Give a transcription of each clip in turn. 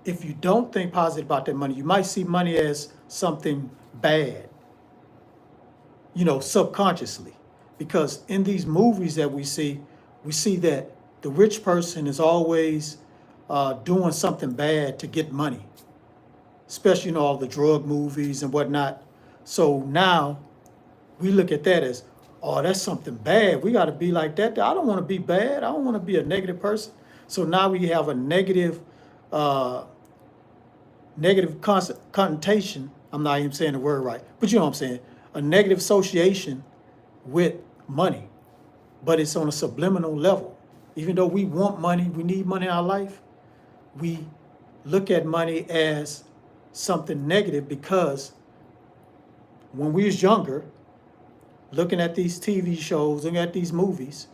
if you don't think positive about that money, you might see money as something bad, subconsciously. Because in these movies that we see that the rich person is always doing something bad to get money, especially, all the drug movies and whatnot. So now we look at that as, oh, that's something bad. We got to be like that. I don't want to be bad. I don't want to be a negative person. So now we have a uh, negative connotation. I'm not even saying the word right, but you know what I'm saying. A negative association with money, but it's on a subliminal level. Even though we want money, we need money in our life, we look at money as something negative because when we was younger, looking at these TV shows, looking at these movies,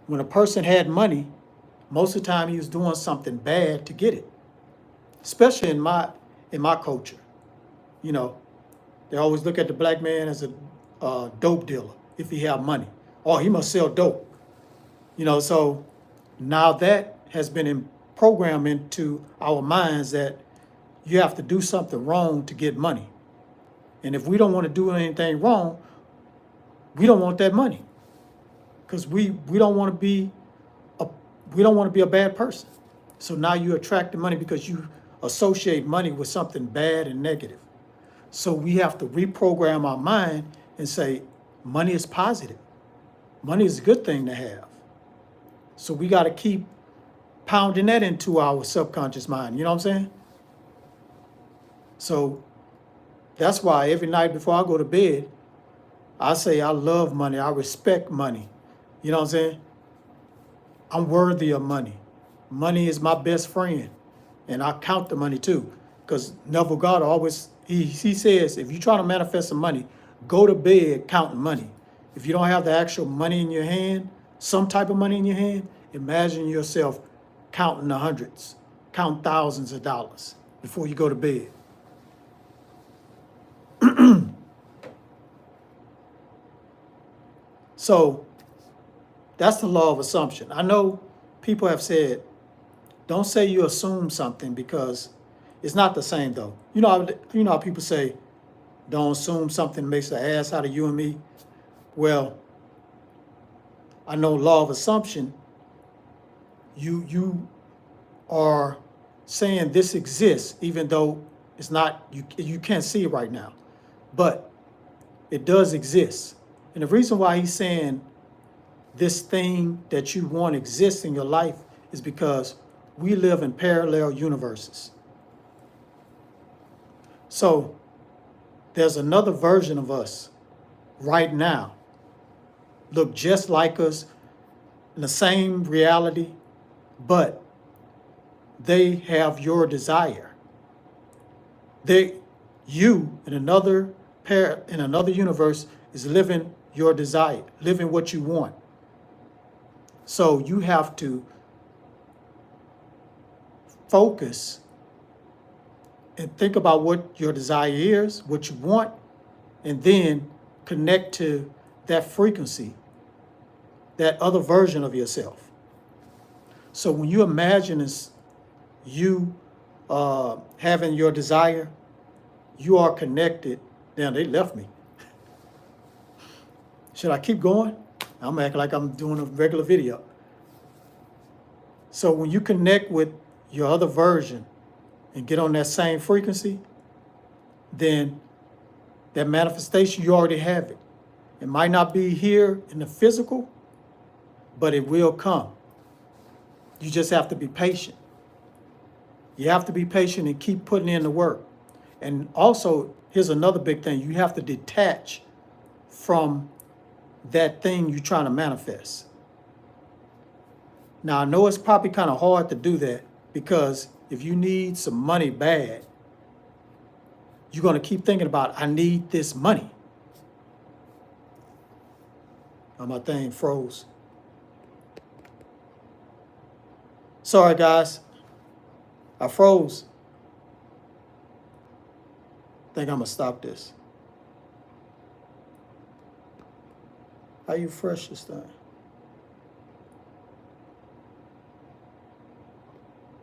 when a person had money, most of the time he was doing something bad to get it. Especially in my culture, you know, they always look at the black man as a dope dealer if he have money. Oh, he must sell dope. So now that has been programmed into our minds that you have to do something wrong to get money. And if we don't want to do anything wrong, we don't want that money because we don't want to be a bad person. So now you attract the money because you associate money with something bad and negative. So we have to reprogram our mind and say money is positive. Money is a good thing to have. So we got to keep pounding that into our subconscious mind. You know what I'm saying? So that's why every night before I go to bed, I say I love money. I respect money. You know what I'm saying? I'm worthy of money. Money is my best friend. And I count the money too. Because Neville Goddard always, he says, if you try to manifest some money, go to bed counting money. If you don't have the actual money in your hand, some type of money in your hand, imagine yourself counting the hundreds, count thousands of dollars before you go to bed. So that's the law of assumption. I know people have said, don't say you assume something because it's not the same though. How people say, don't assume something makes an ass out of you and me. Well, I know law of assumption, you are saying this exists even though it's not, you can't see it right now, but it does exist. And the reason why he's saying this thing that you want exists in your life is because we live in parallel universes. So there's another version of us right now, look just like us, in the same reality, but they have your desire. You in another universe is living your desire, living what you want. So you have to focus and think about what your desire is, what you want, and then connect to that frequency, that other version of yourself. So when you imagine you having your desire, you are connected. Damn, they left me. Should I keep going? I'm acting like I'm doing a regular video. So when you connect with your other version and get on that same frequency, then that manifestation, you already have it. It might not be here in the physical, but it will come. You just have to be patient. You have to be patient and keep putting in the work. And also, here's another big thing. You have to detach from that thing you're trying to manifest. Now, I know it's probably kind of hard to do that because if you need some money bad, you're going to keep thinking about, I need this money. Oh, my thing froze. Sorry, guys. I froze. I think I'm going to stop this. How you fresh this thing?